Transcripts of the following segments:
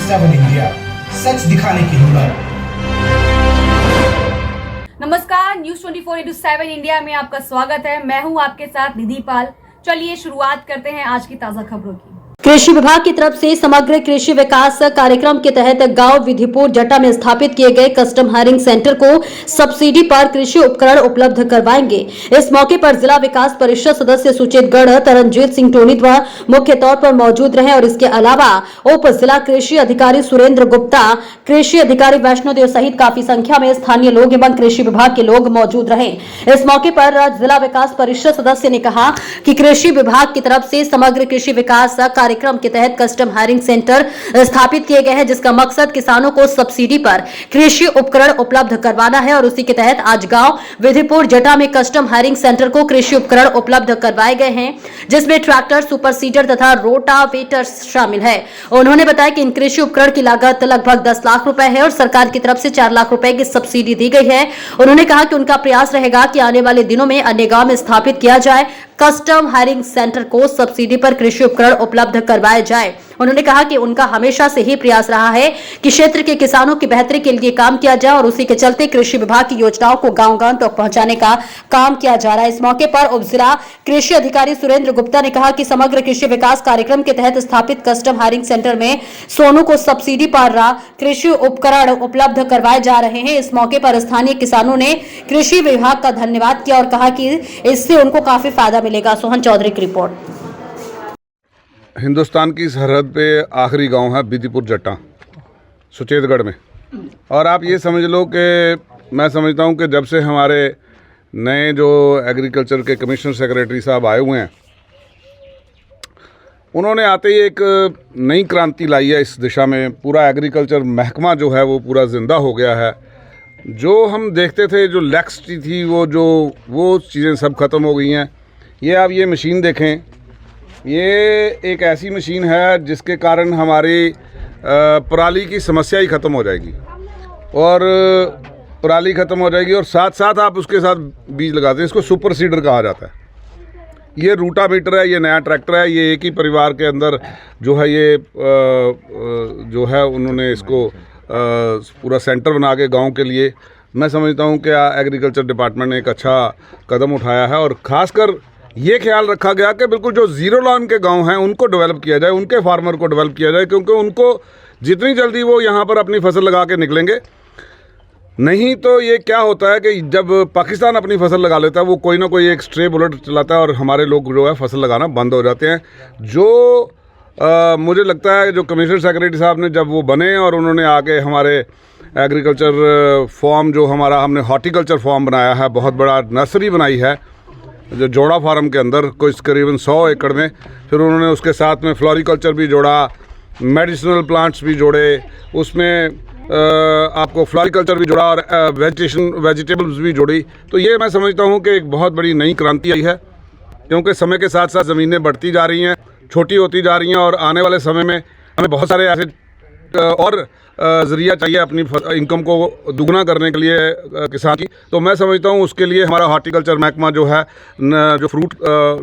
7 India, सच दिखाने की हिम्मत। नमस्कार, न्यूज 24/7 इंडिया में आपका स्वागत है। मैं हूं आपके साथ निधि पाल। चलिए शुरुआत करते हैं आज की ताजा खबरों की। कृषि विभाग की तरफ से समग्र कृषि विकास कार्यक्रम के तहत गांव विधिपुर जटा में स्थापित किए गए कस्टम हायरिंग सेंटर को सब्सिडी पर कृषि उपकरण उपलब्ध करवाएंगे। इस मौके पर जिला विकास परिषद सदस्य सुचेत गढ़, तरनजीत सिंह टोनीद्वा मुख्य तौर पर मौजूद रहे और इसके अलावा उप जिला कृषि अधिकारी सुरेंद्र गुप्ता, कृषि अधिकारी वैष्णोदेव सहित काफी संख्या में स्थानीय लोग एवं कृषि विभाग के लोग मौजूद रहे। इस मौके पर जिला विकास परिषद सदस्य ने कहा कि कृषि विभाग की तरफ से समग्र कृषि विकास कार्यक्रम के तहत कस्टम हायरिंग सेंटर स्थापित किए गए हैं, जिसका मकसद किसानों को सब्सिडी पर कृषि उपकरण उपलब्ध करवाना है। और उसी के तहत आज गांव विधिपुर जटा में कस्टम हायरिंग सेंटर को कृषि उपकरण उपलब्ध करवाए गए हैं, जिसमें ट्रैक्टर, सुपर सीडर तथा रोटावेटर शामिल है। उन्होंने बताया कि इन कृषि उपकरण की लागत लगभग 10 लाख रुपए है और सरकार की तरफ से 4 लाख रुपए की सब्सिडी दी गई है। उन्होंने कहा कि उनका प्रयास रहेगा कि आने वाले दिनों में अन्य गांव में स्थापित किया जाए कस्टम हायरिंग सेंटर को सब्सिडी पर कृषि उपकरण उपलब्ध करवाए जाए। उन्होंने कहा कि उनका हमेशा से ही प्रयास रहा है कि क्षेत्र के किसानों की बेहतरी के लिए काम किया जाए और उसी के चलते कृषि विभाग की योजनाओं को गांव-गांव तक पहुंचाने का काम किया जा रहा है। इस मौके पर उप जिला कृषि अधिकारी सुरेंद्र गुप्ता ने कहा कि समग्र कृषि विकास कार्यक्रम के तहत स्थापित कस्टम हायरिंग सेंटर में सोनू को सब्सिडी पर कृषि उपकरण उपलब्ध करवाए जा रहे हैं। इस मौके पर स्थानीय किसानों ने कृषि विभाग का धन्यवाद किया और कहा कि इससे उनको काफी फायदा मिलेगा। सोहन चौधरी की रिपोर्ट। हिंदुस्तान की सरहद पे आखिरी गांव है विधिपुर जटा, सुचेतगढ़ में। और आप ये समझ लो कि मैं समझता हूँ कि जब से हमारे नए जो एग्रीकल्चर के कमिश्नर सेक्रेटरी साहब आए हुए हैं, उन्होंने आते ही एक नई क्रांति लाई है इस दिशा में। पूरा एग्रीकल्चर महकमा जो है वो पूरा ज़िंदा हो गया है। जो हम देखते थे, जो लैक्सिटी थी, वो चीज़ें सब ख़त्म हो गई हैं। ये आप ये मशीन देखें, ये एक ऐसी मशीन है जिसके कारण हमारी पराली की समस्या ही ख़त्म हो जाएगी और पराली ख़त्म हो जाएगी और साथ साथ आप उसके साथ बीज लगाते हैं। इसको सुपर सीडर कहा जाता है। ये रूटावेटर है, ये नया ट्रैक्टर है। ये एक ही परिवार के अंदर जो है ये जो है उन्होंने इसको पूरा सेंटर बना के गाँव के लिए, मैं समझता हूँ कि एग्रीकल्चर डिपार्टमेंट ने एक अच्छा कदम उठाया है। और ख़ासकर ये ख्याल रखा गया कि बिल्कुल जो ज़ीरो लाइन के गांव हैं उनको डेवलप किया जाए, उनके फार्मर को डेवलप किया जाए, क्योंकि उनको जितनी जल्दी वो यहाँ पर अपनी फसल लगा के निकलेंगे, नहीं तो ये क्या होता है कि जब पाकिस्तान अपनी फसल लगा लेता है, वो कोई ना कोई एक स्ट्रे बुलेट चलाता है और हमारे लोग जो है फसल लगाना बंद हो जाते हैं। जो मुझे लगता है जो कमिश्नर सेक्रेटरी साहब ने जब वो बने और उन्होंने आके हमारे एग्रीकल्चर फॉर्म जो हमारा हमने हॉर्टिकल्चर फॉर्म बनाया है, बहुत बड़ा नर्सरी बनाई है जो जोड़ा फार्म के अंदर कोई करीबन 100 एकड़ में। फिर उन्होंने उसके साथ में फ्लोरिकल्चर भी जोड़ा, मेडिसिनल प्लांट्स भी जोड़े, उसमें आपको फ्लोरिकल्चर भी जोड़ा और वेजिटेबल्स भी जोड़ी। तो ये मैं समझता हूँ कि एक बहुत बड़ी नई क्रांति आई है, क्योंकि समय के साथ साथ ज़मीनें बढ़ती जा रही हैं, छोटी होती जा रही हैं और आने वाले समय में हमें बहुत सारे ऐसे और ज़रिया चाहिए अपनी इनकम को दुगना करने के लिए किसान की। तो मैं समझता हूँ उसके लिए हमारा हॉर्टिकल्चर महकमा जो है जो फ्रूट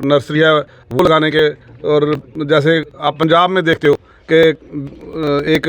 नर्सरी है वो लगाने के, और जैसे आप पंजाब में देखते हो कि एक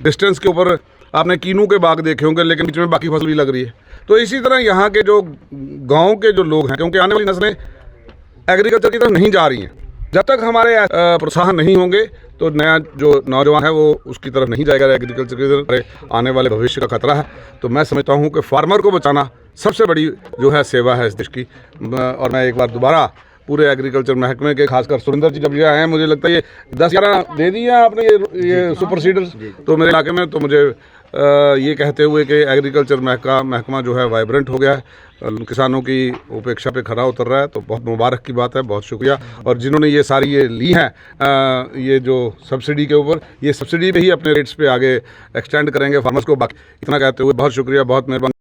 डिस्टेंस के ऊपर आपने कीनू के बाग देखे होंगे, लेकिन बीच में बाकी फसल भी लग रही है। तो इसी तरह यहाँ के जो गाँव के जो लोग हैं, क्योंकि आने वाली नस्लें एग्रीकल्चर की तरफ नहीं जा रही हैं, जब तक हमारे प्रोत्साहन नहीं होंगे तो नया जो नौजवान है वो उसकी तरफ नहीं जाएगा, एग्रीकल्चर की तरफ। आने वाले भविष्य का खतरा है। तो मैं समझता हूँ कि फार्मर को बचाना सबसे बड़ी जो है सेवा है इस देश की। और मैं एक बार दोबारा पूरे एग्रीकल्चर महकमे के, खासकर सुरेंद्र जी जब ये आए हैं, मुझे लगता है ये 10-11 दे दिए आपने ये सुपर सीडर्स। तो मेरे इलाके में तो मुझे ये कहते हुए कि एग्रीकल्चर महकमा जो है वाइब्रेंट हो गया है, किसानों की उपेक्षा पे खरा उतर रहा है। तो बहुत मुबारक की बात है, बहुत शुक्रिया। और जिन्होंने ये सारी ये ली हैं ये जो सब्सिडी के ऊपर, ये सब्सिडी पे ही अपने रेट्स पे आगे एक्सटेंड करेंगे फार्मर्स को। बाकी इतना कहते हुए बहुत शुक्रिया, बहुत मेहरबानी।